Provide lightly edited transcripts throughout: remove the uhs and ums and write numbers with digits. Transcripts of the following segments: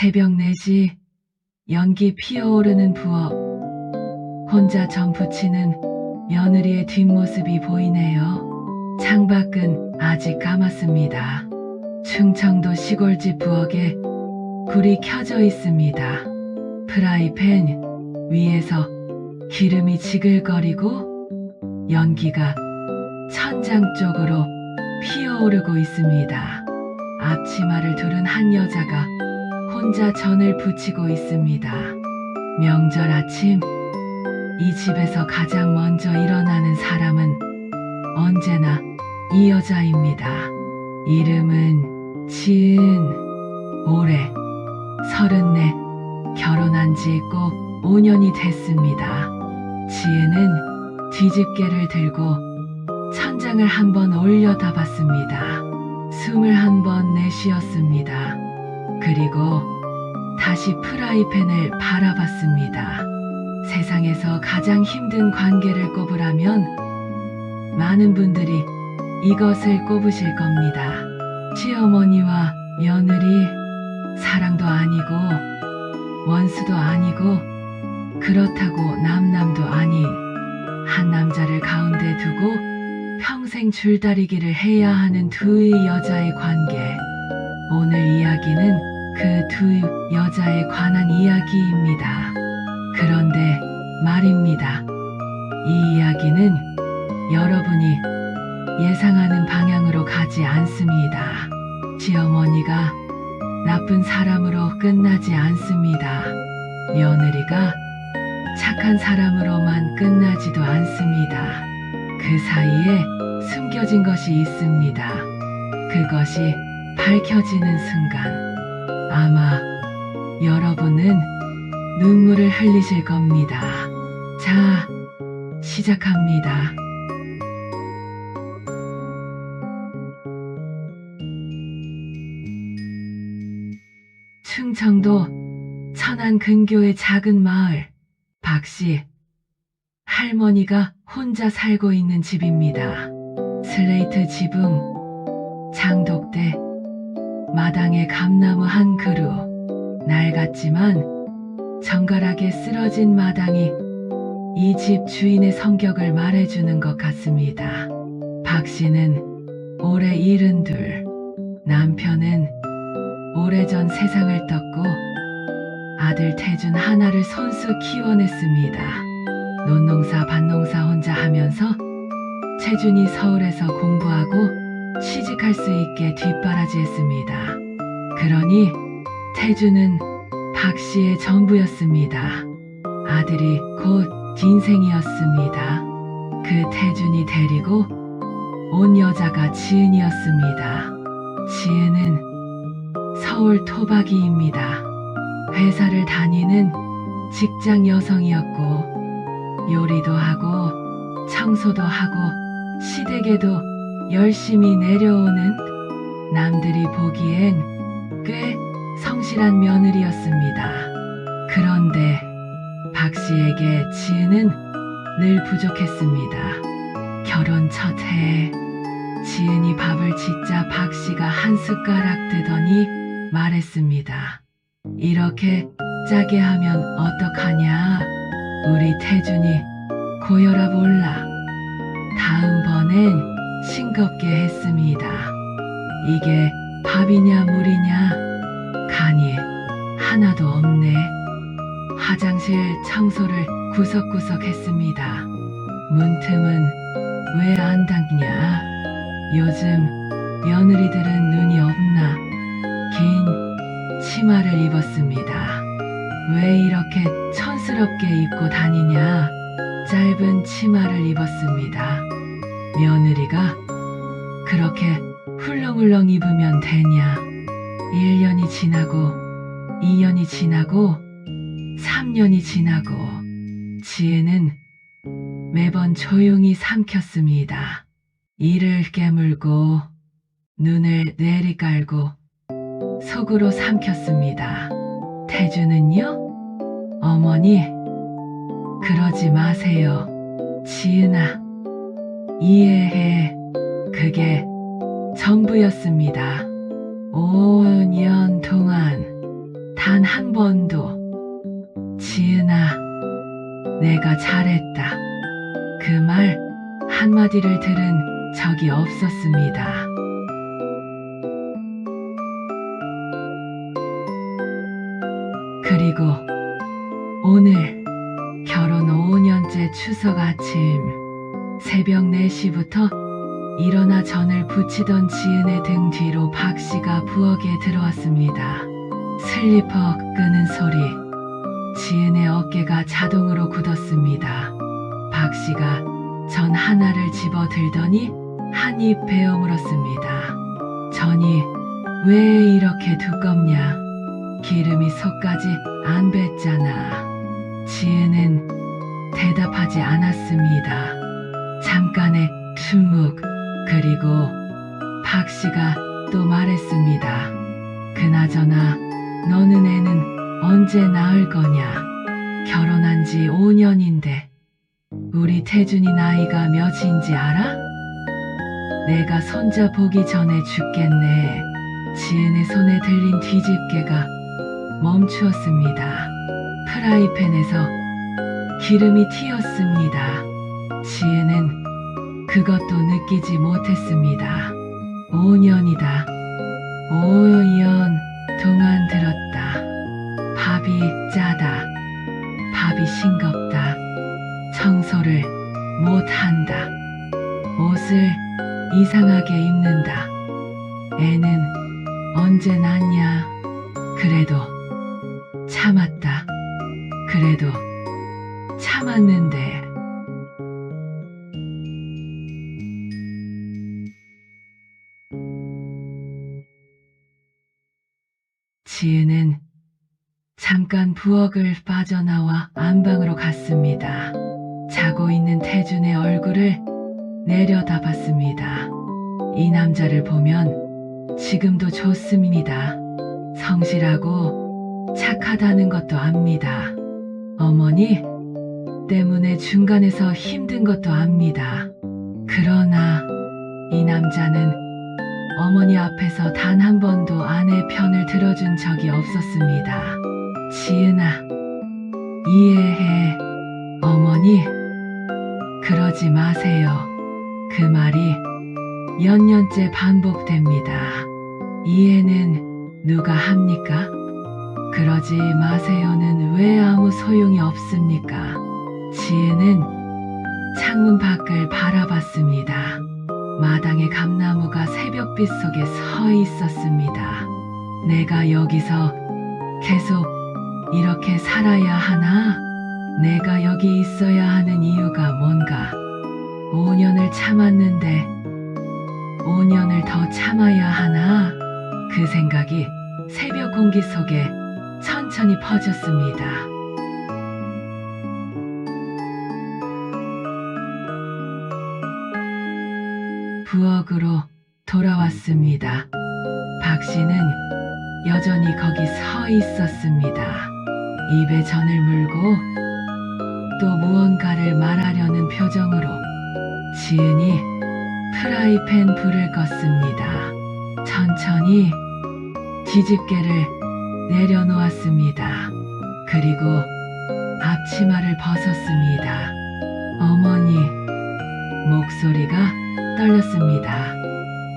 새벽 4시 연기 피어오르는 부엌. 혼자 전 부치는 며느리의 뒷모습이 보이네요. 창밖은 아직 까맣습니다. 충청도 시골집 부엌에 불이 켜져 있습니다. 프라이팬 위에서 기름이 지글거리고 연기가 천장 쪽으로 피어오르고 있습니다. 앞치마를 두른 한 여자가 혼자 전을 부치고 있습니다. 명절 아침, 이 집에서 가장 먼저 일어나는 사람은 언제나 이 여자입니다. 이름은 지은. 올해 34, 결혼한 지 꼭 5년이 됐습니다. 지은은 뒤집개를 들고 천장을 한번 올려다봤습니다. 숨을 한번 내쉬었습니다. 그리고 다시 프라이팬을 바라봤습니다. 세상에서 가장 힘든 관계를 꼽으라면 많은 분들이 이것을 꼽으실 겁니다. 시어머니와 며느리, 사랑도 아니고 원수도 아니고 그렇다고 남남도 아닌 한 남자를 가운데 두고 평생 줄다리기를 해야 하는 두 여자의 관계. 오늘 이야기는 그 두 여자에 관한 이야기입니다. 그런데 말입니다. 이 이야기는 여러분이 예상하는 방향으로 가지 않습니다. 시어머니가 나쁜 사람으로 끝나지 않습니다. 며느리가 착한 사람으로만 끝나지도 않습니다. 그 사이에 숨겨진 것이 있습니다. 그것이 밝혀지는 순간 아마 여러분은 눈물을 흘리실 겁니다. 자, 시작합니다. 충청도 천안 근교의 작은 마을, 박씨 할머니가 혼자 살고 있는 집입니다. 슬레이트 지붕, 장독대, 마당에 감나무 한 그루. 낡았지만 정갈하게 쓰러진 마당이 이 집 주인의 성격을 말해주는 것 같습니다. 박씨는 올해 72, 남편은 오래전 세상을 떴고 아들 태준 하나를 손수 키워냈습니다. 논농사 밭농사 혼자 하면서 태준이 서울에서 공부하고 취직할 수 있게 뒷바라지했습니다. 그러니 태준은 박씨의 전부였습니다. 아들이 곧 인생이었습니다. 그 태준이 데리고 온 여자가 지은이었습니다. 지은은 서울 토박이입니다. 회사를 다니는 직장 여성이었고 요리도 하고 청소도 하고 시댁에도 열심히 내려오는 남들이 보기엔 꽤 성실한 며느리였습니다. 그런데 박씨에게 지은은 늘 부족했습니다. 결혼 첫 해에 지은이 밥을 짓자 박씨가 한 숟가락 뜨더니 말했습니다. 이렇게 짜게 하면 어떡하냐? 우리 태준이 고혈압 올라. 다음번엔 싱겁게 했습니다. 이게 밥이냐 물이냐? 간이 하나도 없네. 화장실 청소를 구석구석 했습니다. 문틈은 왜 안 닦냐? 요즘 며느리들은 눈이 없나? 긴 치마를 입었습니다. 왜 이렇게 촌스럽게 입고 다니냐? 짧은 치마를 입었습니다. 며느리가 그렇게 훌렁훌렁 입으면 되냐? 1년이 지나고 2년이 지나고 3년이 지나고 지혜는 매번 조용히 삼켰습니다. 이를 깨물고 눈을 내리깔고 속으로 삼켰습니다. 태주는요? 어머니, 그러지 마세요. 지은아, 이해해. 그게 전부였습니다. 5년 동안 단 한 번도 지은아, 내가 잘했다. 그 말 한마디를 들은 적이 없었습니다. 그리고 오늘 결혼 5년째 추석 아침 새벽 4시부터 일어나 전을 부치던 지은의 등 뒤로 박씨가 부엌에 들어왔습니다. 슬리퍼 끄는 소리, 지은의 어깨가 자동으로 굳었습니다. 박씨가 전 하나를 집어 들더니 한 입 베어 물었습니다. 전이 왜 이렇게 두껍냐? 기름이 속까지 안 뱄잖아. 지은은 대답하지 않았습니다. 잠깐의 침묵, 그리고 박씨가 또 말했습니다. 그나저나 너는 애는 언제 낳을 거냐? 결혼한 지 5년인데 우리 태준이 나이가 몇인지 알아? 내가 손자 보기 전에 죽겠네. 지은의 손에 들린 뒤집개가 멈추었습니다. 프라이팬에서 기름이 튀었습니다. 지은은 그것도 느끼지 못했습니다. 5년이다. 5년 동안 들었다. 밥이 짜다. 밥이 싱겁다. 청소를 못한다. 옷을 이상하게 입는다. 애는 언제 낳냐? 그래도 참았다. 그래도 참았는데. 지은은 잠깐 부엌을 빠져나와 안방으로 갔습니다. 자고 있는 태준의 얼굴을 내려다봤습니다. 이 남자를 보면 지금도 좋습니다. 성실하고 착하다는 것도 압니다. 어머니 때문에 중간에서 힘든 것도 압니다. 그러나 이 남자는 어머니 앞에서 단 한 번도 아내 편을 들어준 적이 없었습니다. 지은아, 이해해. 어머니, 그러지 마세요. 그 말이 몇 년째 반복됩니다. 이해는 누가 합니까? 그러지 마세요는 왜 아무 소용이 없습니까? 지은은 창문 밖을 바라봤습니다. 마당에 감나무가 새벽빛 속에 서 있었습니다. 내가 여기서 계속 이렇게 살아야 하나? 내가 여기 있어야 하는 이유가 뭔가? 5년을 참았는데 5년을 더 참아야 하나? 그 생각이 새벽 공기 속에 천천히 퍼졌습니다. 부엌으로 돌아왔습니다. 박씨는 여전히 거기 서 있었습니다. 입에 전을 물고 또 무언가를 말하려는 표정으로 지은이 프라이팬 불을 껐습니다. 천천히 뒤집개를 내려놓았습니다. 그리고 앞치마를 벗었습니다. 어머니, 목소리가 떨렸습니다.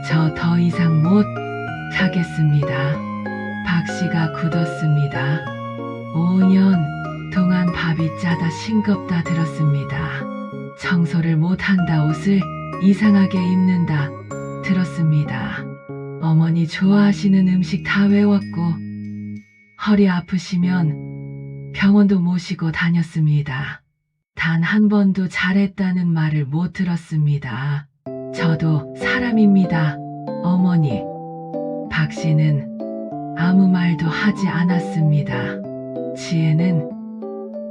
저 더 이상 못 하겠습니다. 박씨가 굳었습니다. 5년 동안 밥이 짜다 싱겁다 들었습니다. 청소를 못한다, 옷을 이상하게 입는다 들었습니다. 어머니 좋아하시는 음식 다 외웠고 허리 아프시면 병원도 모시고 다녔습니다. 단 한 번도 잘했다는 말을 못 들었습니다. 저도 사람입니다, 어머니. 박씨는 아무 말도 하지 않았습니다. 지혜는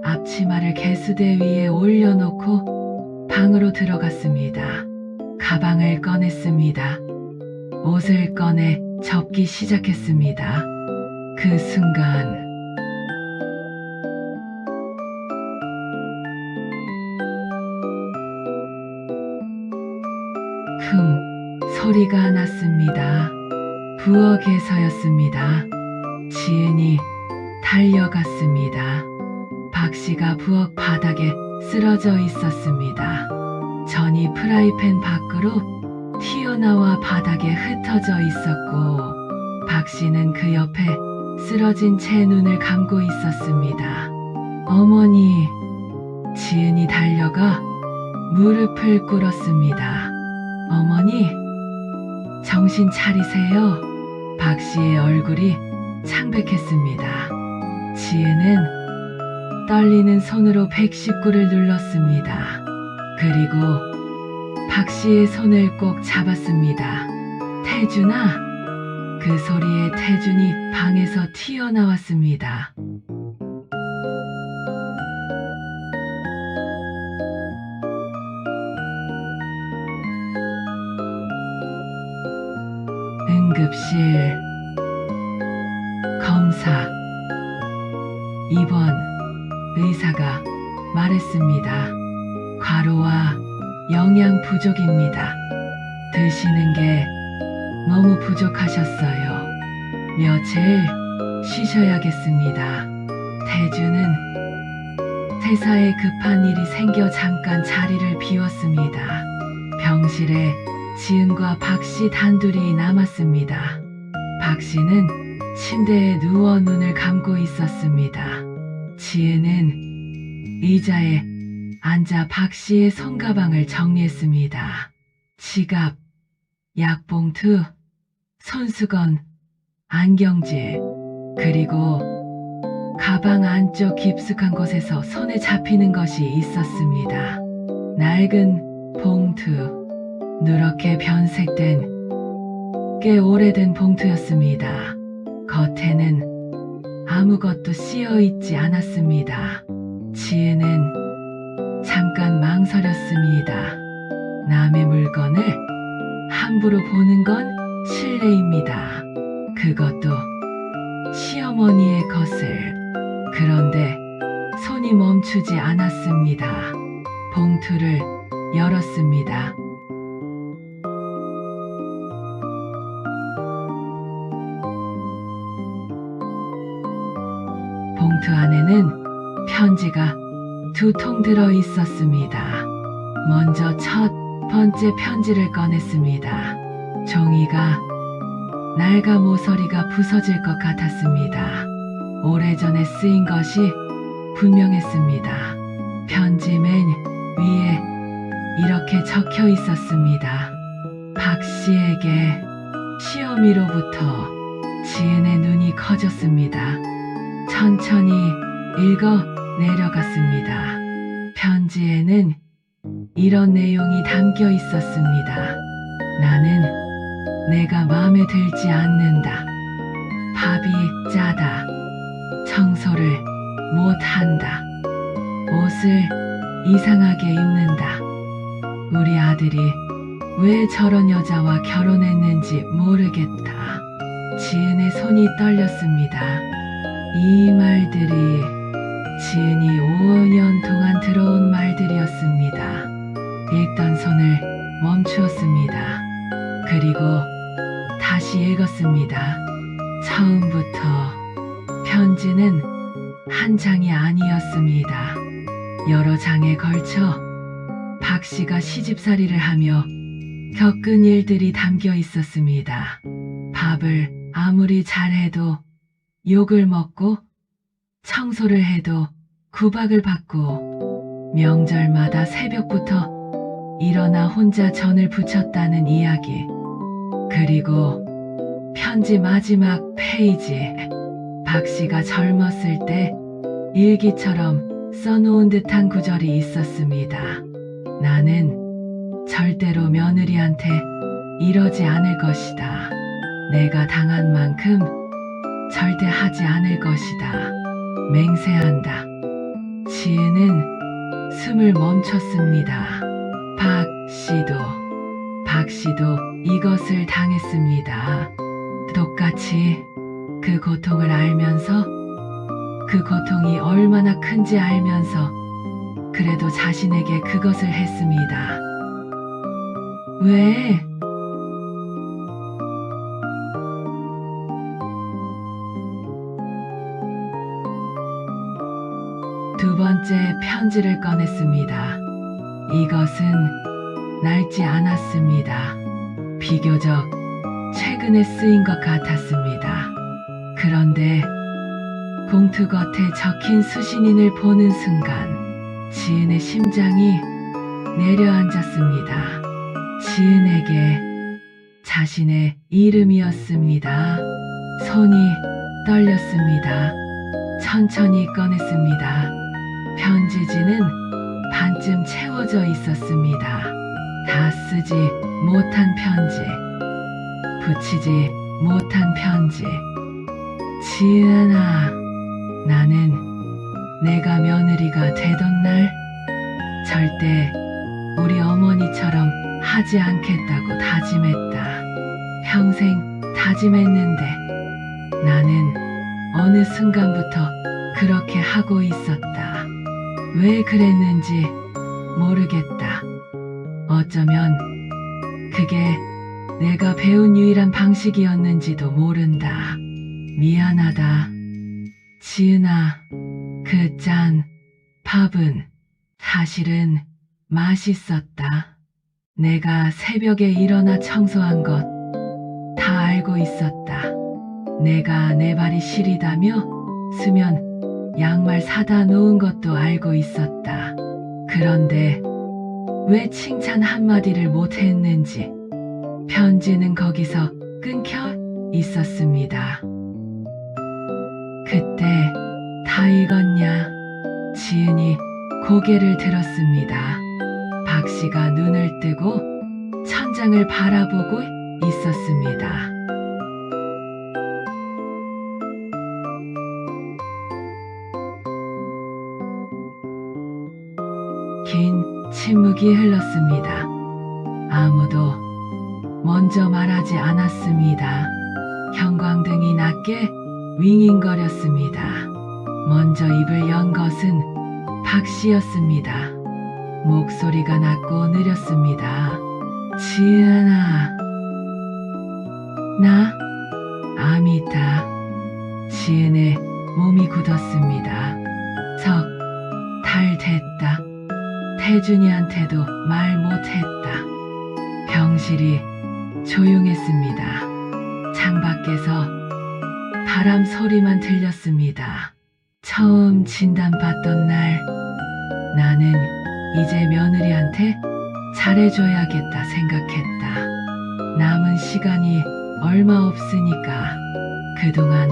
앞치마를 개수대 위에 올려놓고 방으로 들어갔습니다. 가방을 꺼냈습니다. 옷을 꺼내 접기 시작했습니다. 그 순간 소리가 났습니다. 부엌에서였습니다. 지은이 달려갔습니다. 박 씨가 부엌 바닥에 쓰러져 있었습니다. 전이 프라이팬 밖으로 튀어나와 바닥에 흩어져 있었고, 박 씨는 그 옆에 쓰러진 채 눈을 감고 있었습니다. 어머니, 지은이 달려가 무릎을 꿇었습니다. 어머니, 정신 차리세요. 박 씨의 얼굴이 창백했습니다. 지은은 떨리는 손으로 119를 눌렀습니다. 그리고 박 씨의 손을 꼭 잡았습니다. 태준아, 그 소리에 태준이 방에서 튀어나왔습니다. 응급실 검사 입원 의사가 말했습니다. 과로와 영양 부족입니다. 드시는 게 너무 부족하셨어요. 며칠 쉬셔야겠습니다. 태주는 회사에 급한 일이 생겨 잠깐 자리를 비웠습니다. 병실에 지은과 박 씨 단둘이 남았습니다. 박 씨는 침대에 누워 눈을 감고 있었습니다. 지은은 의자에 앉아 박 씨의 손가방을 정리했습니다. 지갑, 약봉투, 손수건, 안경질, 그리고 가방 안쪽 깊숙한 곳에서 손에 잡히는 것이 있었습니다. 낡은 봉투, 누렇게 변색된 꽤 오래된 봉투였습니다. 겉에는 아무것도 씌어 있지 않았습니다. 지은은 잠깐 망설였습니다. 남의 물건을 함부로 보는 건 실례입니다. 그것도 시어머니의 것을. 그런데 손이 멈추지 않았습니다. 봉투를 열었습니다. 봉투 안에는 편지가 2통 들어 있었습니다. 먼저 첫 번째 편지를 꺼냈습니다. 종이가 낡아 모서리가 부서질 것 같았습니다. 오래전에 쓰인 것이 분명했습니다. 편지 맨 위에 이렇게 적혀 있었습니다. 박 씨에게 시어미로부터. 지은의 눈이 커졌습니다. 천천히 읽어 내려갔습니다. 편지에는 이런 내용이 담겨 있었습니다. 나는 내가 마음에 들지 않는다. 밥이 짜다. 청소를 못한다. 옷을 이상하게 입는다. 우리 아들이 왜 저런 여자와 결혼했는지 모르겠다. 지은의 손이 떨렸습니다. 이 말들이 지은이 5년 동안 들어온 말들이었습니다. 읽던 손을 멈추었습니다. 그리고 다시 읽었습니다. 처음부터 편지는 한 장이 아니었습니다. 여러 장에 걸쳐 박 씨가 시집살이를 하며 겪은 일들이 담겨 있었습니다. 밥을 아무리 잘해도 욕을 먹고, 청소를 해도 구박을 받고, 명절마다 새벽부터 일어나 혼자 전을 부쳤다는 이야기. 그리고 편지 마지막 페이지. 박 씨가 젊었을 때 일기처럼 써놓은 듯한 구절이 있었습니다. 나는 절대로 며느리한테 이러지 않을 것이다. 내가 당한 만큼 절대 하지 않을 것이다. 맹세한다. 지은은 숨을 멈췄습니다. 박 씨도 이것을 당했습니다. 똑같이 그 고통을 알면서, 그 고통이 얼마나 큰지 알면서 그래도 자신에게 그것을 했습니다. 왜? 두 번째 편지를 꺼냈습니다. 이것은 낡지 않았습니다. 비교적 최근에 쓰인 것 같았습니다. 그런데 봉투 겉에 적힌 수신인을 보는 순간 지은의 심장이 내려앉았습니다. 지은에게 자신의 이름이었습니다. 손이 떨렸습니다. 천천히 꺼냈습니다. 편지지는 반쯤 채워져 있었습니다. 다 쓰지 못한 편지, 붙이지 못한 편지. 지은아, 나는 내가 며느리가 되던 날 절대 우리 어머니처럼 하지 않겠다고 다짐했다. 평생 다짐했는데 나는 어느 순간부터 그렇게 하고 있었다. 왜 그랬는지 모르겠다. 어쩌면 그게 내가 배운 유일한 방식이었는지도 모른다. 미안하다. 지은아, 그 짠 밥은 사실은 맛있었다. 내가 새벽에 일어나 청소한 것 다 알고 있었다. 내가 내 발이 시리다며 수면 양말 사다 놓은 것도 알고 있었다. 그런데 왜 칭찬 한마디를 못했는지 편지는 거기서 끊겨 있었습니다. 그때 다 읽었냐? 지은이 고개를 들었습니다. 박 씨가 눈을 뜨고 천장을 바라보고 있었습니다. 긴 침묵이 흘렀습니다. 아무도 먼저 말하지 않았습니다. 형광등이 낮게 윙윙거렸습니다. 먼저 입을 연 것은 박 씨였습니다. 목소리가 낮고 느렸습니다. 지은아, 나 암이 있다. 지은의 몸이 굳었습니다. 석 달 됐다. 태준이한테도 말 못했다. 병실이 조용했습니다. 창밖에서 바람 소리만 들렸습니다. 처음 진단받던 날 나는 이제 며느리한테 잘해줘야겠다 생각했다. 남은 시간이 얼마 없으니까 그동안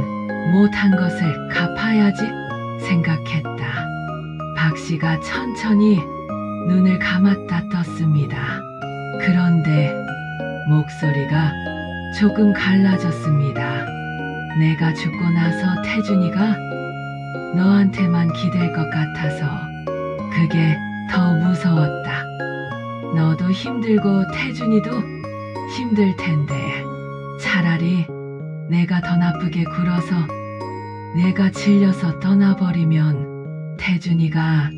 못한 것을 갚아야지 생각했다. 박 씨가 천천히 눈을 감았다 떴습니다. 그런데 목소리가 조금 갈라졌습니다. 내가 죽고 나서 태준이가 너한테만 기댈 것 같아서 그게 더 무서웠다. 너도 힘들고 태준이도 힘들 텐데 차라리 내가 더 나쁘게 굴어서 내가 질려서 떠나버리면 태준이가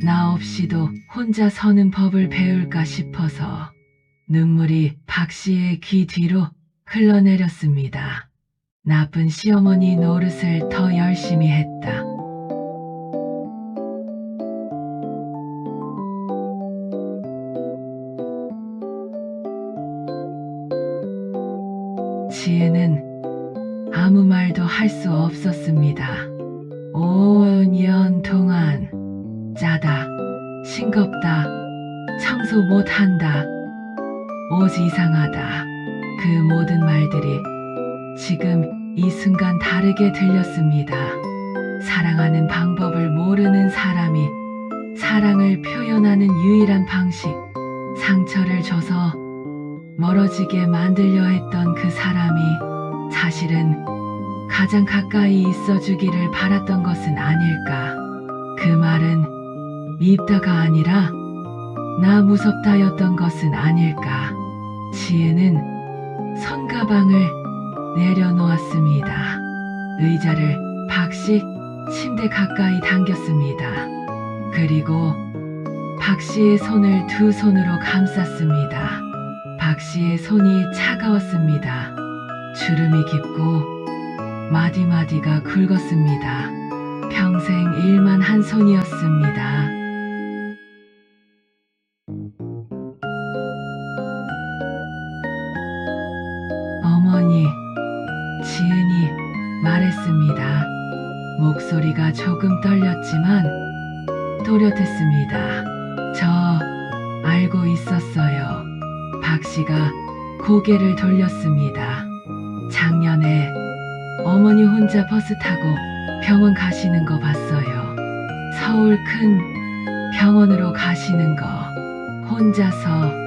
나 없이도 혼자 서는 법을 배울까 싶어서 눈물이 박 씨의 귀 뒤로 흘러내렸습니다. 나쁜 시어머니 노릇을 더 열심히 했다. 지은은 아무 말도 할 수 없었습니다. 5년 동안 짜다, 싱겁다, 청소 못한다, 옷 이상하다. 그 모든 말들이 지금 이 순간 다르게 들렸습니다. 사랑하는 방법을 모르는 사람이 사랑을 표현하는 유일한 방식, 상처를 줘서 멀어지게 만들려 했던 그 사람이 사실은 가장 가까이 있어주기를 바랐던 것은 아닐까. 그 말은 밉다가 아니라 나 무섭다였던 것은 아닐까. 지은은 손가방을 내려놓았습니다. 의자를 박 씨 침대 가까이 당겼습니다. 그리고 박 씨의 손을 두 손으로 감쌌습니다. 박 씨의 손이 차가웠습니다. 주름이 깊고 마디마디가 굵었습니다. 평생 일만 한 따뜻한 손이었습니다. 어머니, 지은이 말했습니다. 목소리가 조금 떨렸지만 또렷했습니다. 저 알고 있었어요. 박 씨가 고개를 돌렸습니다. 작년에 어머니 혼자 버스 타고 병원 가시는 거 봤어요. 서울 큰 병원으로 가시는 거. 혼자서.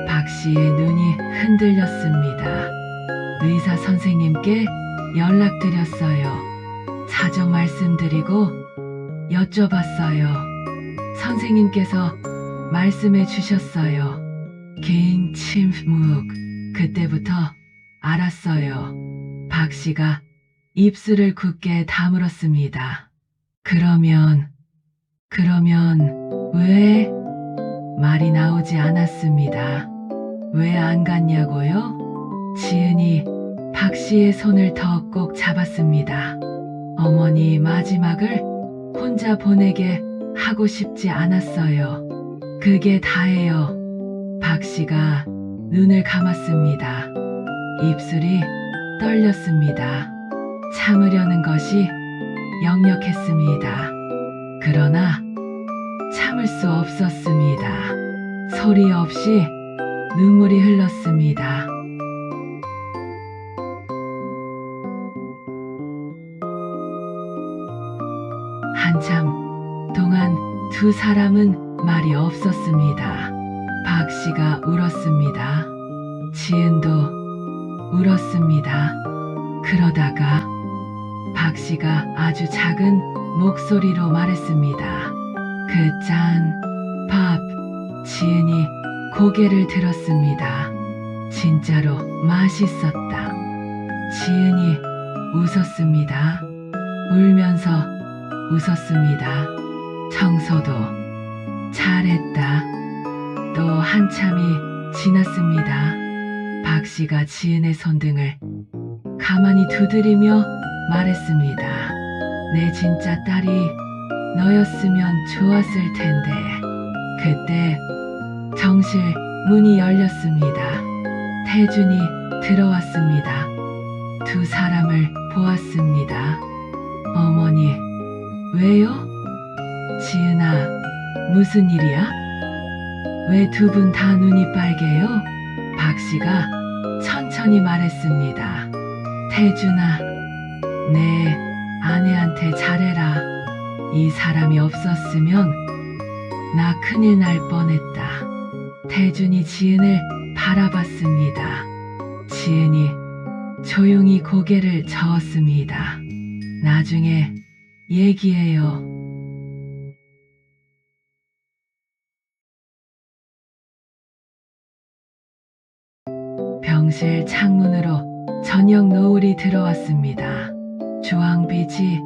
박 씨의 눈이 흔들렸습니다. 의사 선생님께 연락드렸어요. 사정 말씀드리고 여쭤봤어요. 선생님께서 말씀해 주셨어요. 긴 침묵. 그때부터 알았어요. 박 씨가 입술을 굳게 다물었습니다. 그러면 왜? 말이 나오지 않았습니다. 왜 안 갔냐고요? 지은이 박 씨의 손을 더 꼭 잡았습니다. 어머니 마지막을 혼자 보내게 하고 싶지 않았어요. 그게 다예요. 박 씨가 눈을 감았습니다. 입술이 떨렸습니다. 참으려는 것이 역력했습니다. 그러나 참을 수 없었습니다. 소리 없이 눈물이 흘렀습니다. 한참 동안 두 사람은 말이 없었습니다. 박 씨가 울었습니다. 지은도 울었습니다. 그러다가 박 씨가 아주 작은 목소리로 말했습니다. 그 짠 밥. 지은이 고개를 들었습니다. 진짜로 맛있었다. 지은이 웃었습니다. 울면서 웃었습니다. 청소도 잘했다. 또 한참이 지났습니다. 박 씨가 지은의 손등을 가만히 두드리며 말했습니다. 내 진짜 딸이 너였으면 좋았을 텐데. 그때 정실 문이 열렸습니다. 태준이 들어왔습니다. 두 사람을 보았습니다. 어머니, 왜요? 지은아, 무슨 일이야? 왜 두 분 다 눈이 빨개요? 박 씨가 천천히 말했습니다. 태준아, 내 아내한테 잘해라. 이 사람이 없었으면 나 큰일 날 뻔했다. 태준이 지은을 바라봤습니다. 지은이 조용히 고개를 저었습니다. 나중에 얘기해요. 병실 창문으로 저녁 노을이 들어왔습니다. 주황빛이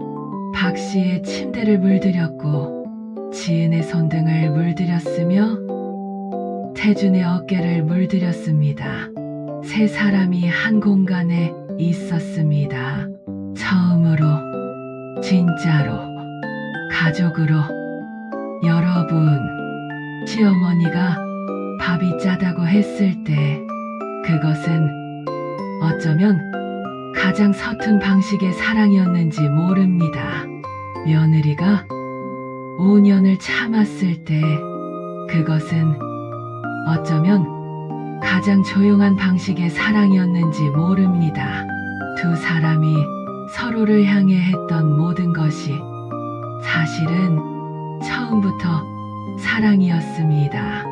박 씨의 침대를 물들였고 지은의 손등을 물들였으며 태준의 어깨를 물들였습니다. 세 사람이 한 공간에 있었습니다. 처음으로, 진짜로, 가족으로. 여러분, 시어머니가 밥이 짜다고 했을 때 그것은 어쩌면 가장 서툰 방식의 사랑이었는지 모릅니다. 며느리가 5년을 참았을 때 그것은 어쩌면 가장 조용한 방식의 사랑이었는지 모릅니다. 두 사람이 서로를 향해 했던 모든 것이 사실은 처음부터 사랑이었습니다.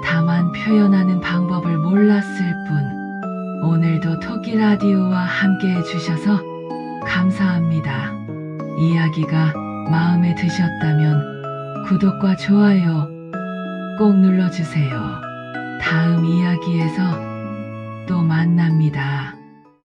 다만 표현하는 방법을 몰랐을 뿐. 오늘도 토끼 라디오와 함께 해주셔서 감사합니다. 이야기가 마음에 드셨다면 구독과 좋아요 꼭 눌러주세요. 다음 이야기에서 또 만납니다.